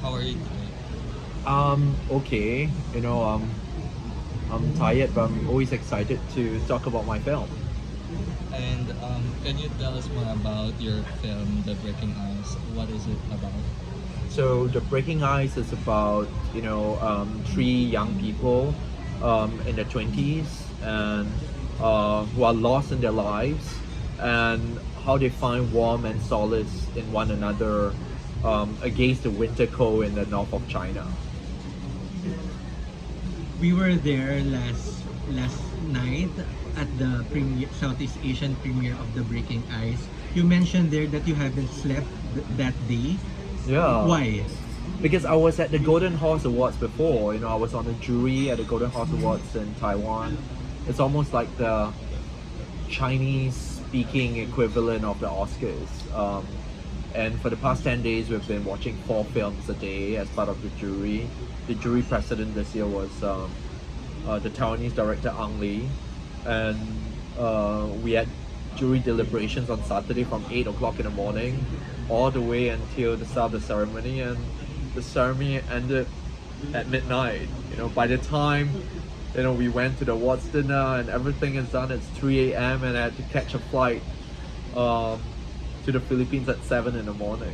How are you doing? Okay. I'm tired, but I'm always excited to talk about my film. And can you tell us more about your film, The Breaking Ice? What is it about? So, The Breaking Ice is about, three young people in their 20s and who are lost in their lives and how they find warmth and solace in one another against the winter cold in the north of China. We were there last night at the Southeast Asian premiere of The Breaking Ice. You mentioned there that you haven't slept that day. Yeah. Why? Because I was at the Golden Horse Awards before. I was on the jury at the Golden Horse Awards in Taiwan. It's almost like the Chinese speaking equivalent of the Oscars. And for the past 10 days, we've been watching 4 films a day as part of the jury. The jury president this year was the Taiwanese director Ang Lee. And we had jury deliberations on Saturday from 8 o'clock in the morning all the way until the start of the ceremony. And the ceremony ended at midnight. By the time we went to the awards dinner and everything is done, it's 3 a.m. and I had to catch a flight to the Philippines at 7 in the morning.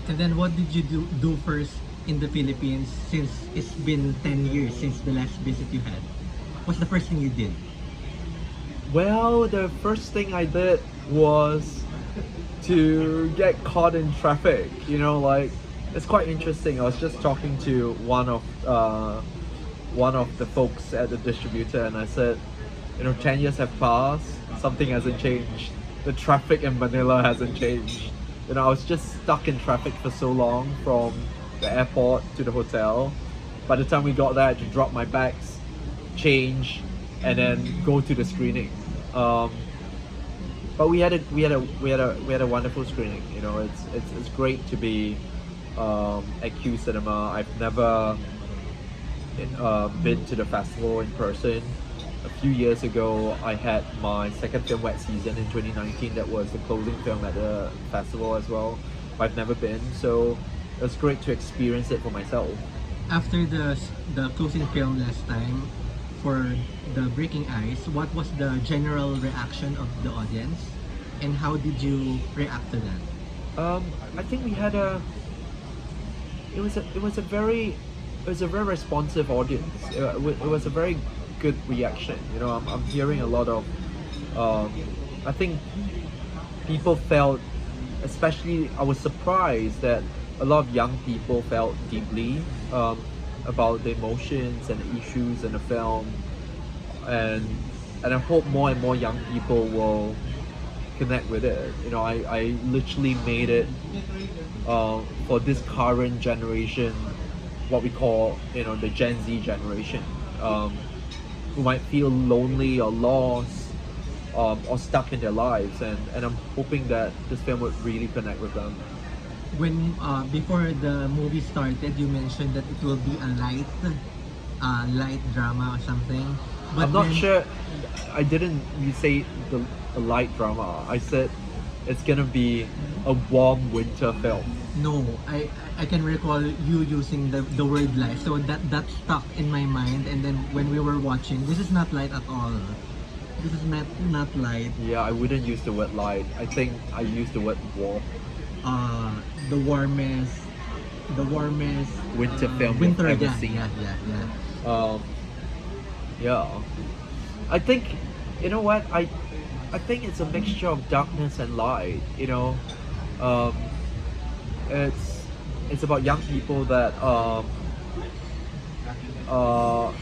And then what did you do first in the Philippines since it's been 10 years since the last visit you had? What's the first thing you did? Well, the first thing I did was to get caught in traffic. It's quite interesting. I was just talking to one of the folks at the distributor, and I said, 10 years have passed, something hasn't changed. The traffic in Manila hasn't changed. I was just stuck in traffic for so long from the airport to the hotel. By the time we got there, I had to drop my bags, change, and then go to the screening. But we had a wonderful screening. It's great to be at QCinema. I've never been to the festival in person. A few years ago, I had my second film wet season in 2019. That was the closing film at the festival as well. I've never been, so it was great to experience it for myself. After the closing film last time for The Breaking Ice, what was the general reaction of the audience, and how did you react to that? I think we had it was a very responsive audience. It was a very good reaction. I'm hearing a lot of I think people felt, especially I was surprised that a lot of young people felt deeply about the emotions and the issues in the film, and I hope more and more young people will connect with it. I literally made it for this current generation, what we call the Gen Z generation, who might feel lonely or lost or stuck in their lives, and I'm hoping that this film would really connect with them. When before the movie started, you mentioned that it will be a light drama or something. But I'm not then, sure. I didn't say the light drama. I said it's gonna be a warm winter film. No, I can recall you using the word light, so that stuck in my mind. And then when we were watching, this is not light at all. This is not light. Yeah, I wouldn't use the word light. I think I use the word warm. The warmest, Winter film winter. you've ever Yeah, seen. yeah. Um, yeah, I think what I think it's a mixture of darkness and light. Um, it's about young people that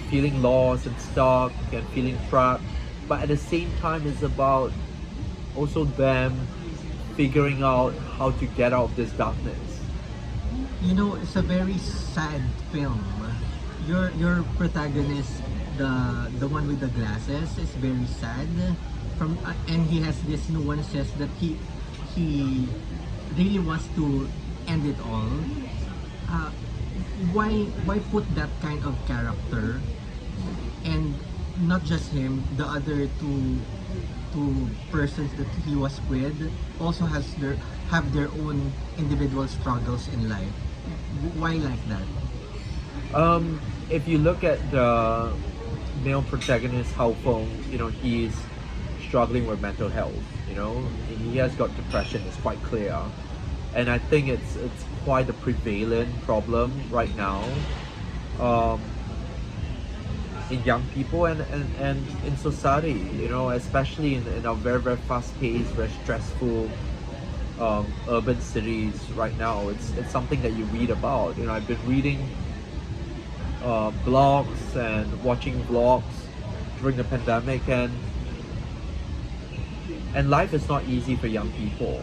feeling lost and stuck and feeling trapped, but at the same time, it's about also them figuring out how to get out of this darkness. It's a very sad film. Your protagonist, the one with the glasses, is very sad. And he has this nuances that he really wants to end it all. Why put that kind of character, and not just him, the other two persons that he was with also have their own individual struggles in life. Why like that? If you look at the male protagonist, Hao Feng, he's struggling with mental health. He has got depression. It's quite clear, and I think it's quite a prevalent problem right now, in young people and in society. Especially in our very very fast-paced, very stressful urban cities right now. It's something that you read about. I've been reading blogs and watching vlogs during the pandemic, and life is not easy for young people.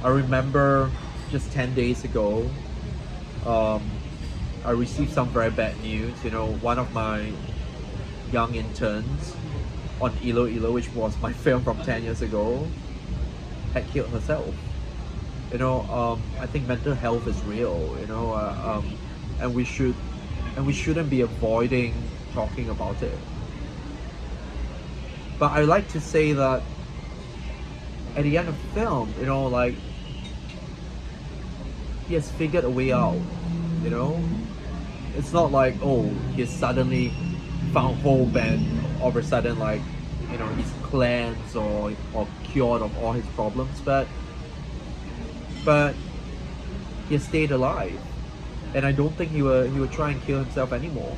I remember just 10 days ago, I received some very bad news. One of my young interns on ILO ILO, which was my film from 10 years ago, had killed herself. I think mental health is real, and we shouldn't be avoiding talking about it. But I like to say that at the end of the film, he has figured a way out. It's not like, oh, he's suddenly found hope and all of a sudden he's cleansed or cured of all his problems, but he has stayed alive, and I don't think he would try and kill himself anymore.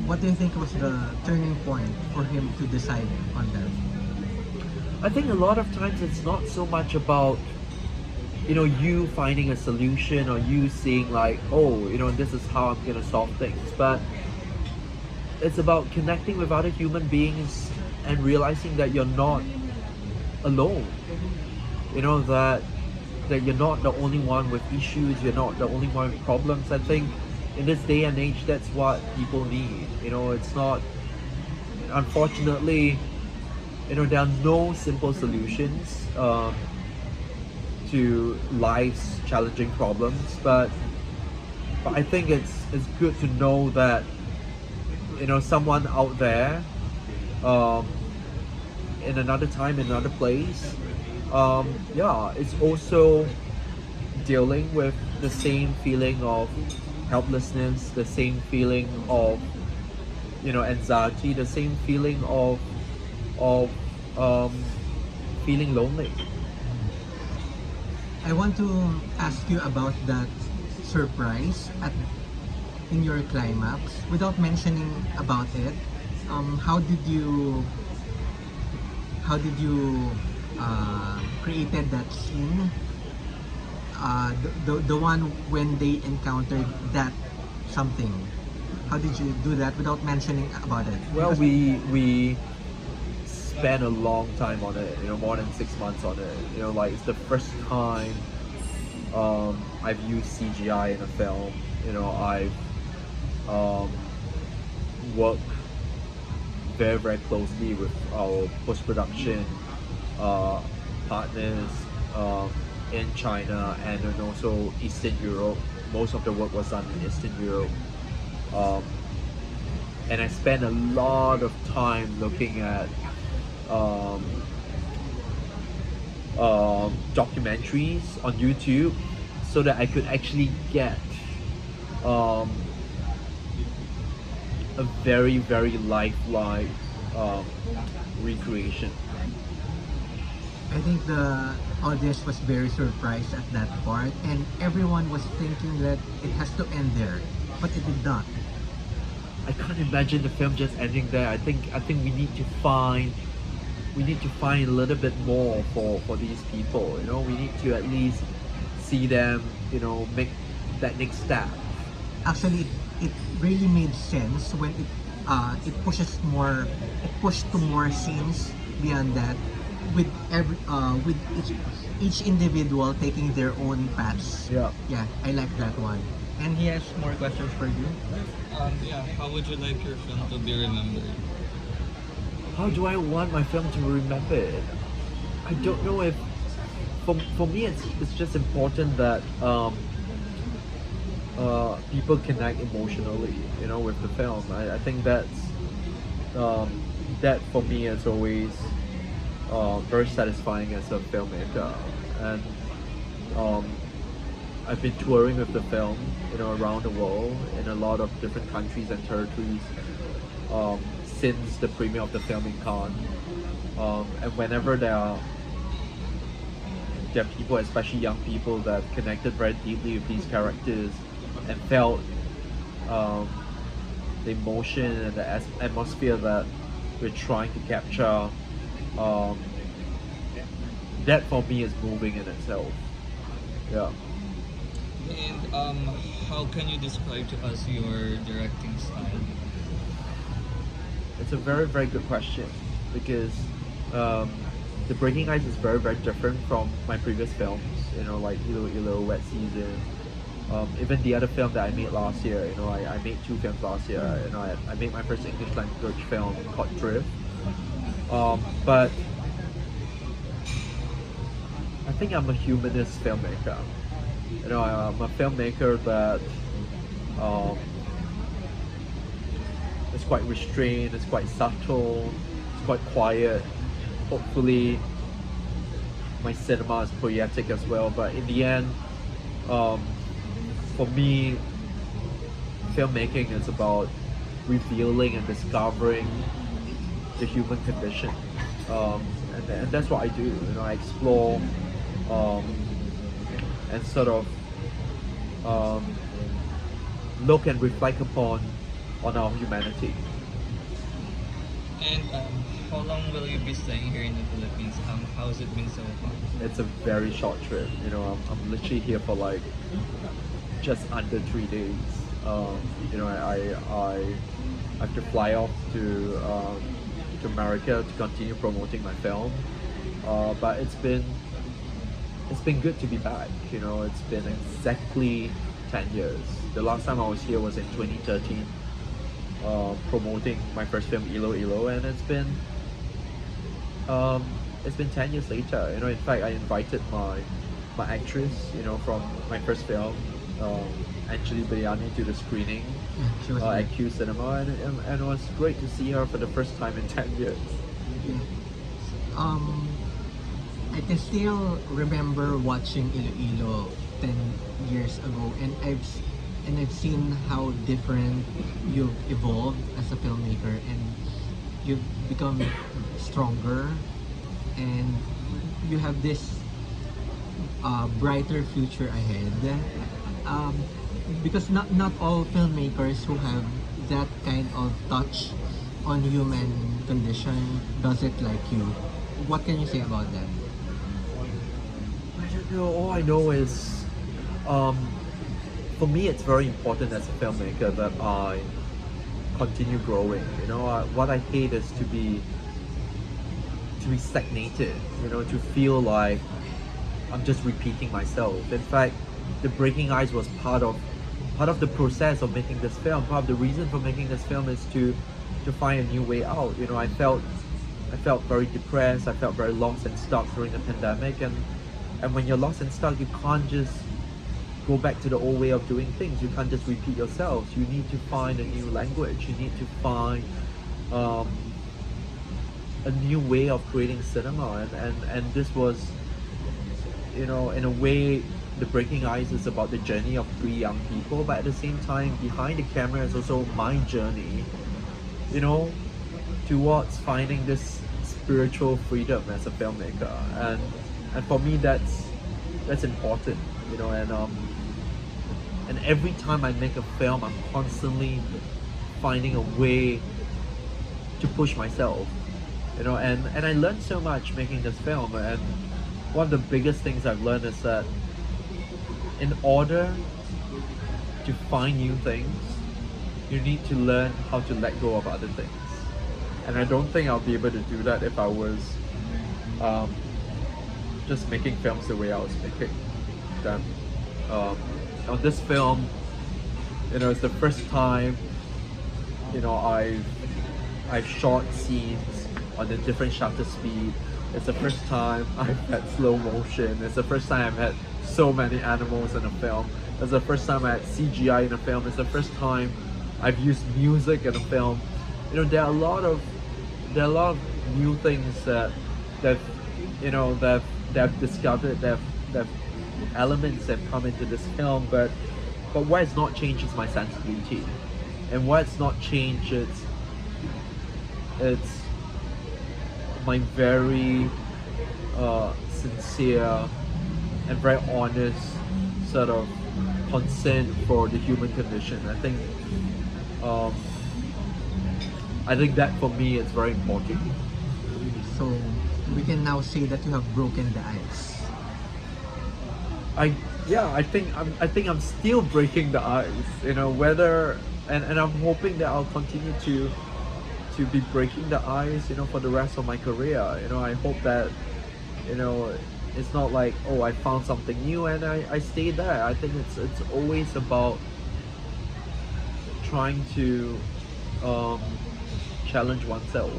What do you think was the turning point for him to decide on that? I think a lot of times it's not so much about you finding a solution or you seeing this is how I'm gonna solve things, but it's about connecting with other human beings and realizing that you're not alone. That you're not the only one with issues, you're not the only one with problems. I think in this day and age, that's what people need. It's not, unfortunately, there are no simple solutions to life's challenging problems, but I think it's good to know that someone out there, in another time, in another place, is also dealing with the same feeling of helplessness, the same feeling of anxiety, the same feeling of feeling lonely. I want to ask you about that surprise in your climax. Without mentioning about it, how did you created that scene? The one when they encountered that something. How did you do that without mentioning about it? Well, Because we spent a long time on it, more than 6 months on it. It's the first time I've used CGI in a film. I've worked very, very closely with our post-production partners in China and then also Eastern Europe. Most of the work was done in Eastern Europe. And I spent a lot of time looking at documentaries on YouTube so that I could actually get a very, very lifelike recreation. I think the audience was very surprised at that part, and everyone was thinking that it has to end there, but it did not. I can't imagine the film just ending there. I think we need to find a little bit more for these people. We need to at least see them, make that next step. Actually, it really made sense when it pushed to more scenes beyond that, with each individual taking their own paths. Yeah. Yeah, I like that one. And he has more questions for you. How would you like your film to be remembered? How do I want my film to be remembered? I don't know if for me it's just important that people connect emotionally, with the film. I think that's that for me is always very satisfying as a filmmaker, and I've been touring with the film, around the world in a lot of different countries and territories since the premiere of the film in Cannes. And whenever there are people, especially young people, that connected very deeply with these characters and felt the emotion and the atmosphere that we're trying to capture, that for me is moving in itself. Yeah. And how can you describe to us your directing style? It's a very, very good question because The Breaking Ice is very, very different from my previous films, like ILO ILO, Wet Season. Even the other film that I made last year, I made two films last year. I made my first English language film called Drift. But I think I'm a humanist filmmaker. I'm a filmmaker that is quite restrained, it's quite subtle, it's quite quiet. Hopefully my cinema is poetic as well, but in the end, for me, filmmaking is about revealing and discovering the human condition, and that's what I do. I explore and sort of look and reflect upon on our humanity. And how long will you be staying here in the Philippines? How's it been so far? It's a very short trip. I'm literally here for like just under 3 days. I have to fly off to America to continue promoting my film. But it's been good to be back. It's been exactly 10 years. The last time I was here was in 2013, promoting my first film ILO ILO, and it's been 10 years later. In fact, I invited my actress, from my first film, Angeli Bayani, to the screening She was at QCinema, and it was great to see her for the first time in 10 years. I can still remember watching ILO ILO 10 years ago, and I've seen how different you've evolved as a filmmaker, and you've become stronger, and you have this brighter future ahead. Because not all filmmakers who have that kind of touch on human condition does it like you. What can you say about that? I don't know. All I know is, for me, it's very important as a filmmaker that I continue growing. What I hate is to be stagnated. To feel like I'm just repeating myself. In fact, The Breaking Ice was part of the process of making this film. Part of the reason for making this film is to find a new way out. I felt very depressed. I felt very lost and stuck during the pandemic, and when you're lost and stuck, you can't just go back to the old way of doing things. You can't just repeat yourselves. You need to find a new language. You need to find a new way of creating cinema, and this was, in a way, The Breaking Ice is about the journey of 3 young people, but at the same time, behind the camera is also my journey, towards finding this spiritual freedom as a filmmaker, and for me that's important, and every time I make a film, I'm constantly finding a way to push myself, and I learned so much making this film, and one of the biggest things I've learned is that in order to find new things, you need to learn how to let go of other things. And I don't think I'll be able to do that if I was just making films the way I was making them. On this film, it's the first time, I've shot scenes on a different shutter speed. It's the first time I've had slow motion. It's the first time I've had so many animals in a film. It's the first time I had CGI in a film. It's the first time I've used music in a film. There are a lot of new things that I've discovered, that elements have come into this film, but what has not changed is my sensibility, and what's not changed it's my very sincere and very honest sort of concern for the human condition. I think that for me is very important. So we can now say that you have broken the ice. I think I'm still breaking the ice. You know, whether and I'm hoping that I'll continue to be breaking the ice, you know, for the rest of my career. You know, I hope that, you know, it's not like, oh, I found something new and I stay there. I think it's always about trying to challenge oneself.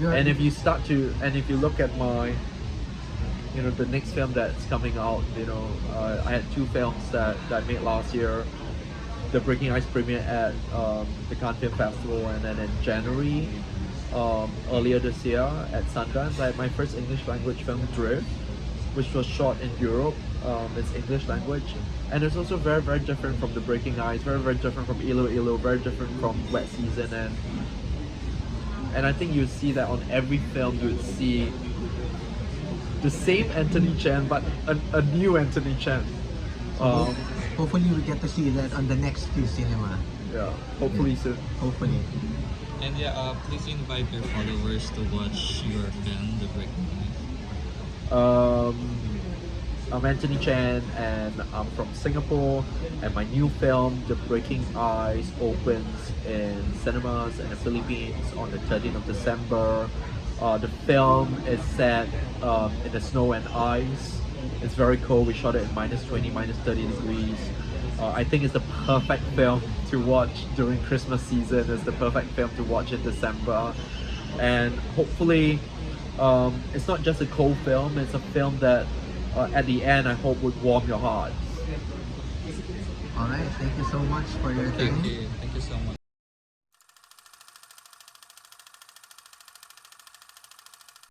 And if you look at my, you know, the next film that's coming out, you know, I had two films that I made last year. The Breaking Ice premiere at the Cannes Film Festival, and then in January, earlier this year at Sundance, I had my first English language film, Drift, which was shot in Europe. It's English language, and it's also very, very different from The Breaking Ice, very, very different from ILO ILO, very different from Wet Season, and I think you see that on every film. You would see the same Anthony Chen, but a new Anthony Chen. Hopefully we get to see that on the next QCinema. Yeah, hopefully soon. Hopefully. And yeah, please invite your followers to watch your film, The Breaking Ice. I'm Anthony Chen, and I'm from Singapore, and my new film, The Breaking Ice, opens in cinemas in the Philippines on the 13th of December. The film is set in the snow and ice. It's very cold. We shot it in -20, -30 degrees. I think it's the perfect film to watch during Christmas season. It's the perfect film to watch in December. And hopefully, it's not just a cold film, it's a film that at the end I hope would warm your heart. Alright, thank you so much for your time. Thank you so much.